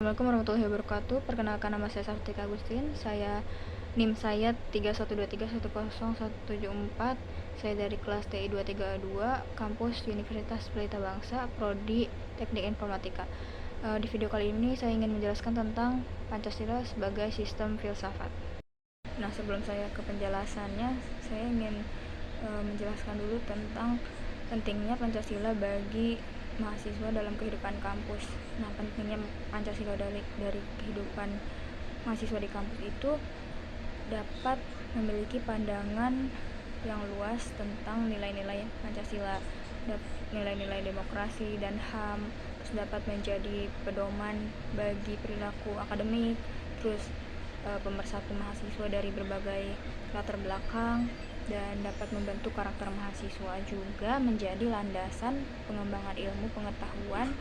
Assalamualaikum warahmatullahi wabarakatuh. Perkenalkan, nama saya Sartika Agustin. NIM saya 31231014. Saya dari kelas TI 23A2, kampus Universitas Pelita Bangsa, prodi Teknik Informatika. Di video kali ini saya ingin menjelaskan tentang Pancasila sebagai sistem filsafat. Nah, sebelum saya ke penjelasannya, saya ingin menjelaskan dulu tentang pentingnya Pancasila bagi mahasiswa dalam kehidupan kampus. Nah, pentingnya Pancasila dari kehidupan mahasiswa di kampus itu dapat memiliki pandangan yang luas tentang nilai-nilai Pancasila, nilai-nilai demokrasi dan HAM, terus dapat menjadi pedoman bagi perilaku akademik, terus pemersatu mahasiswa dari berbagai latar belakang, dan dapat membentuk karakter mahasiswa, juga menjadi landasan pengembangan ilmu pengetahuan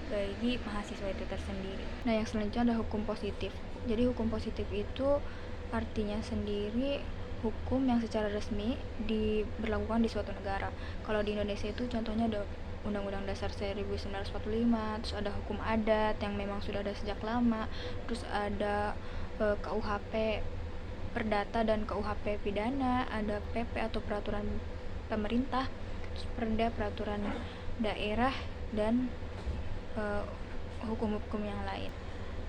bagi mahasiswa itu tersendiri. Nah, yang selanjutnya ada hukum positif. Jadi hukum positif itu artinya sendiri hukum yang secara resmi diberlakukan di suatu negara. Kalau di Indonesia itu contohnya ada Undang-Undang Dasar 1945, terus ada hukum adat yang memang sudah ada sejak lama, terus ada KUHP Perdata dan KUHP Pidana, ada PP atau peraturan pemerintah, terus Perda, peraturan daerah, dan hukum-hukum yang lain.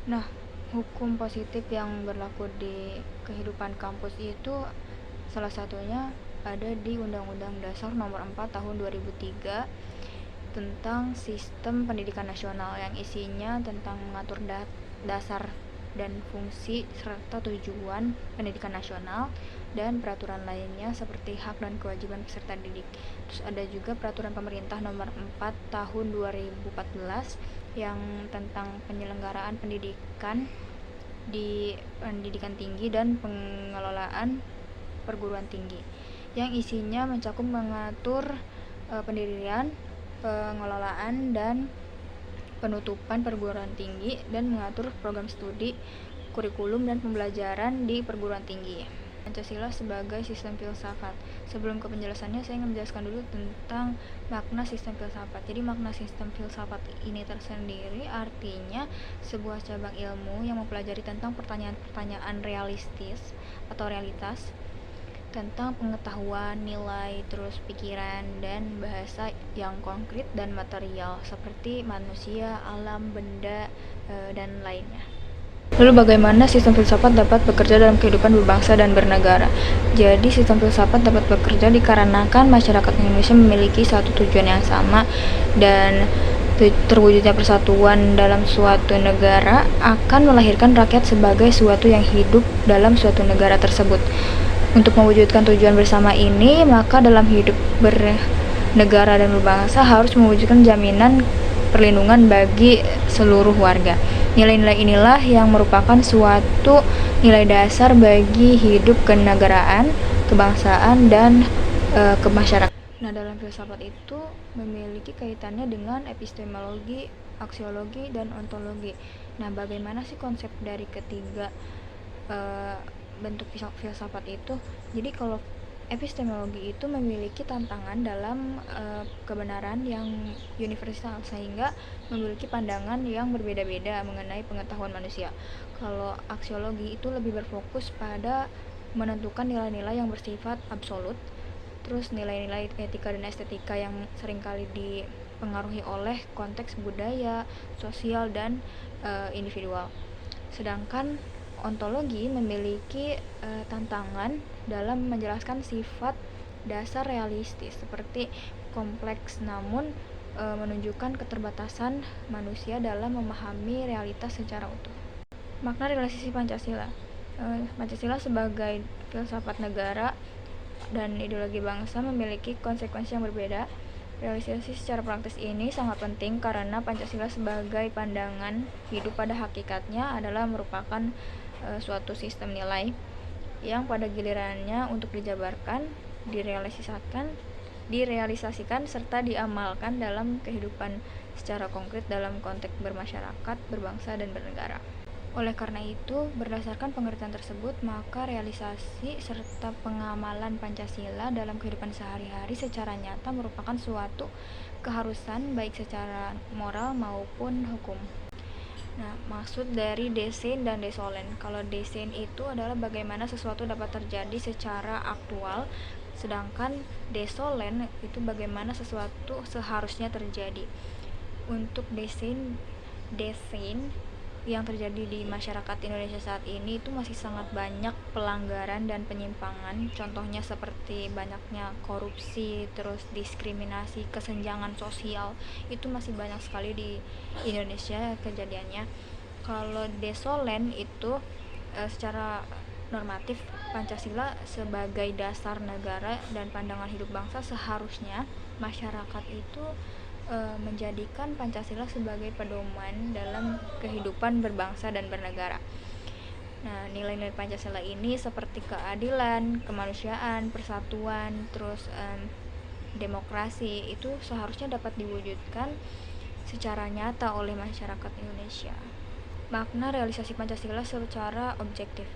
Nah, hukum positif yang berlaku di kehidupan kampus itu salah satunya ada di Undang-Undang Dasar Nomor 4 Tahun 2003 tentang sistem pendidikan nasional, yang isinya tentang mengatur dasar dan fungsi serta tujuan pendidikan nasional dan peraturan lainnya seperti hak dan kewajiban peserta didik. Terus ada juga peraturan pemerintah nomor 4 tahun 2014 yang tentang penyelenggaraan pendidikan di pendidikan tinggi dan pengelolaan perguruan tinggi, yang isinya mencakup mengatur pendirian, pengelolaan, dan penutupan perguruan tinggi, dan mengatur program studi, kurikulum, dan pembelajaran di perguruan tinggi. Pancasila sebagai sistem filsafat. Sebelum ke penjelasannya, saya ingin menjelaskan dulu tentang makna sistem filsafat. Jadi makna sistem filsafat ini tersendiri artinya sebuah cabang ilmu yang mempelajari tentang pertanyaan-pertanyaan realistis atau realitas, tentang pengetahuan, nilai, terus pikiran, dan bahasa yang konkret dan material seperti manusia, alam, benda, dan lainnya. Lalu bagaimana sistem filsafat dapat bekerja dalam kehidupan berbangsa dan bernegara? Jadi sistem filsafat dapat bekerja dikarenakan masyarakat Indonesia memiliki satu tujuan yang sama, dan terwujudnya persatuan dalam suatu negara akan melahirkan rakyat sebagai suatu yang hidup dalam suatu negara tersebut. Untuk mewujudkan tujuan bersama ini, maka dalam hidup bernegara dan berbangsa harus mewujudkan jaminan perlindungan bagi seluruh warga. Nilai-nilai inilah yang merupakan suatu nilai dasar bagi hidup kenegaraan, kebangsaan, dan kemasyarakatan. Nah, dalam filsafat itu memiliki kaitannya dengan epistemologi, aksiologi, dan ontologi. Nah, bagaimana sih konsep dari ketiga bentuk filsafat itu? Jadi kalau epistemologi itu memiliki tantangan dalam kebenaran yang universal, sehingga memiliki pandangan yang berbeda-beda mengenai pengetahuan manusia. Kalau aksiologi itu lebih berfokus pada menentukan nilai-nilai yang bersifat absolut, terus nilai-nilai etika dan estetika yang seringkali dipengaruhi oleh konteks budaya, sosial, dan individual. Sedangkan ontologi memiliki tantangan dalam menjelaskan sifat dasar realistis seperti kompleks, namun menunjukkan keterbatasan manusia dalam memahami realitas secara utuh. Makna realisasi Pancasila. Pancasila sebagai filsafat negara dan ideologi bangsa memiliki konsekuensi yang berbeda. Realisasi secara praktis ini sangat penting karena Pancasila sebagai pandangan hidup pada hakikatnya adalah merupakan suatu sistem nilai yang pada gilirannya untuk dijabarkan, direalisasikan serta diamalkan dalam kehidupan secara konkret dalam konteks bermasyarakat, berbangsa, dan bernegara. Oleh karena itu, berdasarkan pengertian tersebut, maka realisasi serta pengamalan Pancasila dalam kehidupan sehari-hari secara nyata merupakan suatu keharusan baik secara moral maupun hukum. Nah, maksud dari desain dan desolen. Kalau desain itu adalah bagaimana sesuatu dapat terjadi secara aktual, sedangkan desolen itu bagaimana sesuatu seharusnya terjadi. Untuk desain yang terjadi di masyarakat Indonesia saat ini itu masih sangat banyak pelanggaran dan penyimpangan. Contohnya seperti banyaknya korupsi, terus diskriminasi, kesenjangan sosial. Itu masih banyak sekali di Indonesia kejadiannya. Kalau desolen itu secara normatif, Pancasila sebagai dasar negara dan pandangan hidup bangsa, seharusnya masyarakat itu menjadikan Pancasila sebagai pedoman dalam kehidupan berbangsa dan bernegara. Nah, nilai-nilai Pancasila ini seperti keadilan, kemanusiaan, persatuan, terus demokrasi itu seharusnya dapat diwujudkan secara nyata oleh masyarakat Indonesia. Makna realisasi Pancasila secara objektif.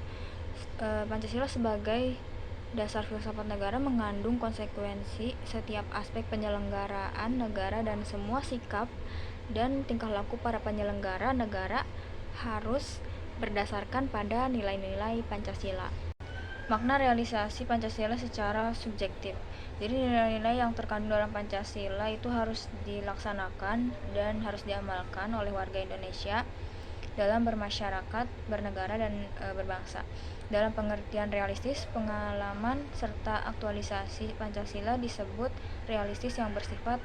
Pancasila sebagai dasar filsafat negara mengandung konsekuensi setiap aspek penyelenggaraan negara dan semua sikap dan tingkah laku para penyelenggara negara harus berdasarkan pada nilai-nilai Pancasila. Makna realisasi Pancasila secara subjektif. Jadi nilai-nilai yang terkandung dalam Pancasila itu harus dilaksanakan dan harus diamalkan oleh warga Indonesia dalam bermasyarakat, bernegara, dan berbangsa. Dalam pengertian realistis, pengalaman serta aktualisasi Pancasila disebut realistis yang bersifat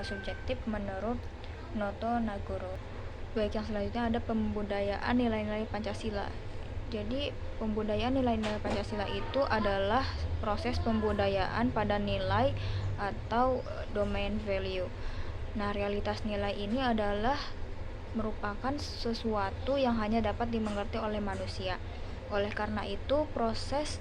subjektif menurut Noto Nagoro. Baik, yang selanjutnya ada pembudayaan nilai-nilai Pancasila. Jadi pembudayaan nilai-nilai Pancasila itu adalah proses pembudayaan pada nilai atau domain value. Nah, realitas nilai ini adalah merupakan sesuatu yang hanya dapat dimengerti oleh manusia. Oleh karena itu, proses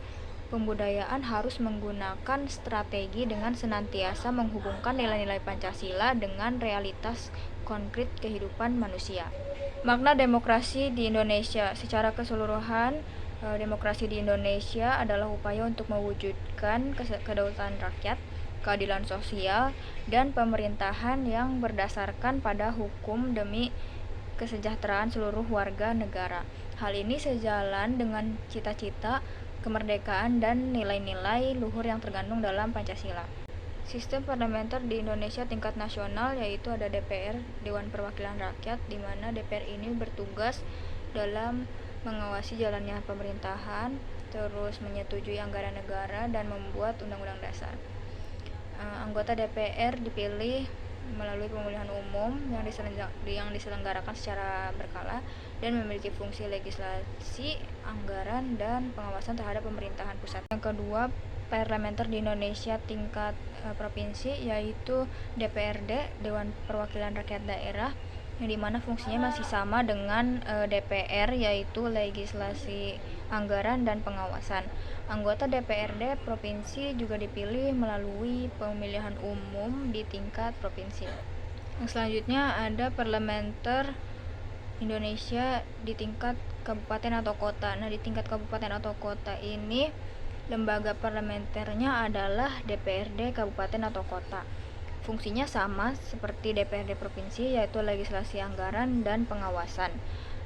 pembudayaan harus menggunakan strategi dengan senantiasa menghubungkan nilai-nilai Pancasila dengan realitas konkret kehidupan manusia. Makna demokrasi di Indonesia. Secara keseluruhan, demokrasi di Indonesia adalah upaya untuk mewujudkan kedaulatan rakyat, keadilan sosial, dan pemerintahan yang berdasarkan pada hukum demi kesejahteraan seluruh warga negara. Hal ini sejalan dengan cita-cita kemerdekaan dan nilai-nilai luhur yang terkandung dalam Pancasila. Sistem parlementer di Indonesia tingkat nasional yaitu ada DPR, Dewan Perwakilan Rakyat, di mana DPR ini bertugas dalam mengawasi jalannya pemerintahan, terus menyetujui anggaran negara dan membuat undang-undang dasar. Anggota DPR dipilih melalui pemilihan umum yang diselenggarakan secara berkala dan memiliki fungsi legislasi, anggaran, dan pengawasan terhadap pemerintahan pusat. Yang kedua, parlementer di Indonesia tingkat provinsi yaitu DPRD, Dewan Perwakilan Rakyat Daerah, yang dimana fungsinya masih sama dengan DPR, yaitu legislasi, anggaran, dan pengawasan. Anggota DPRD provinsi juga dipilih melalui pemilihan umum di tingkat provinsi. Yang selanjutnya ada parlementer Indonesia di tingkat kabupaten atau kota. Nah, di tingkat kabupaten atau kota ini lembaga parlementernya adalah DPRD kabupaten atau kota. Fungsinya sama seperti DPRD provinsi, yaitu legislasi, anggaran, dan pengawasan.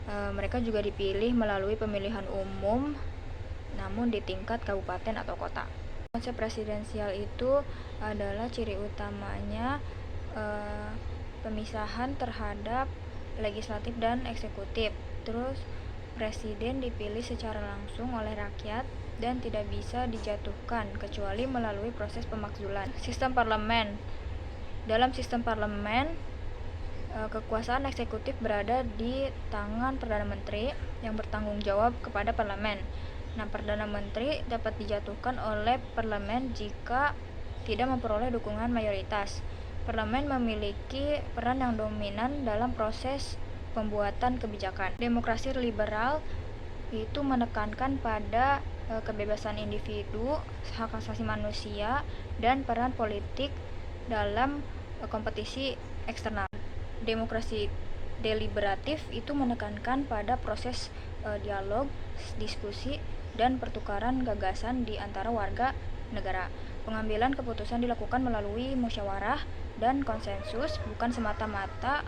Mereka juga dipilih melalui pemilihan umum namun di tingkat kabupaten atau kota. Konsep presidensial itu adalah ciri utamanya pemisahan terhadap legislatif dan eksekutif. Terus presiden dipilih secara langsung oleh rakyat dan tidak bisa dijatuhkan kecuali melalui proses pemakzulan. Sistem parlemen. Dalam sistem parlemen, kekuasaan eksekutif berada di tangan Perdana Menteri yang bertanggung jawab kepada parlemen. Nah, Perdana Menteri dapat dijatuhkan oleh parlemen jika tidak memperoleh dukungan mayoritas. Parlemen memiliki peran yang dominan dalam proses pembuatan kebijakan. Demokrasi liberal itu menekankan pada kebebasan individu, hak asasi manusia, dan peran politik dalam kompetisi eksternal. Demokrasi deliberatif itu menekankan pada proses dialog, diskusi, dan pertukaran gagasan di antara warga negara. Pengambilan keputusan dilakukan melalui musyawarah dan konsensus, bukan semata-mata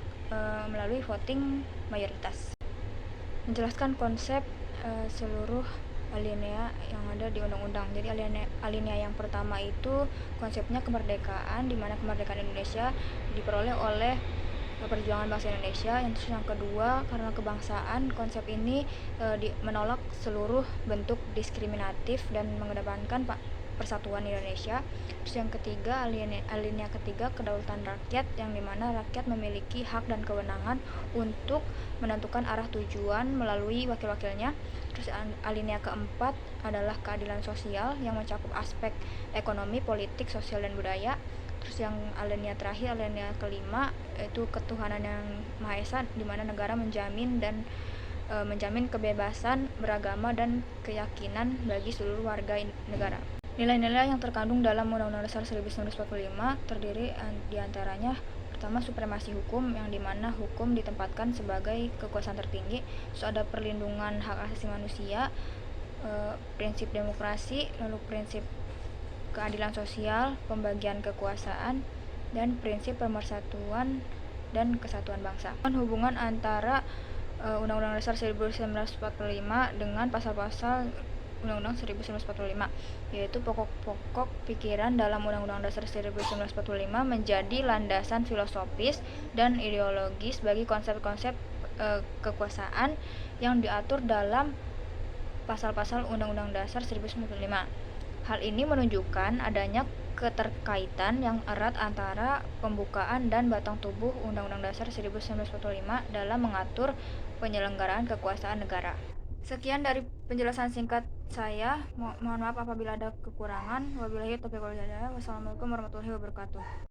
melalui voting mayoritas. menjelaskan konsep seluruh alinea yang ada di undang-undang. Jadi alinea yang pertama itu konsepnya kemerdekaan, di mana kemerdekaan Indonesia diperoleh oleh perjuangan bangsa Indonesia. Yang kedua, karena kebangsaan, konsep ini menolak seluruh bentuk diskriminatif dan mengedepankan persatuan Indonesia. Terus yang ketiga, alinea ketiga, kedaulatan rakyat, yang dimana rakyat memiliki hak dan kewenangan untuk menentukan arah tujuan melalui wakil-wakilnya. Terus alinea keempat adalah keadilan sosial yang mencakup aspek ekonomi, politik, sosial, dan budaya. Terus yang alinea terakhir, alinea kelima, yaitu ketuhanan yang Maha Esa, di mana negara menjamin kebebasan beragama dan keyakinan bagi seluruh warga negara. Nilai-nilai yang terkandung dalam Undang-Undang Dasar 1945 terdiri diantaranya: pertama, supremasi hukum, yang dimana hukum ditempatkan sebagai kekuasaan tertinggi. Terus ada perlindungan hak asasi manusia, prinsip demokrasi, lalu prinsip keadilan sosial, pembagian kekuasaan, dan prinsip pemersatuan dan kesatuan bangsa. Hubungan antara Undang-Undang Dasar 1945 dengan pasal-pasal Undang-Undang 1945, yaitu pokok-pokok pikiran dalam Undang-Undang Dasar 1945 menjadi landasan filosofis dan ideologis bagi konsep-konsep kekuasaan yang diatur dalam pasal-pasal Undang-Undang Dasar 1945. Hal ini menunjukkan adanya keterkaitan yang erat antara pembukaan dan batang tubuh Undang-Undang Dasar 1945 dalam mengatur penyelenggaraan kekuasaan negara. Sekian dari penjelasan singkat saya. Mohon maaf apabila ada kekurangan. Wabillahi taufiq wal hidayah. Wassalamualaikum warahmatullahi wabarakatuh.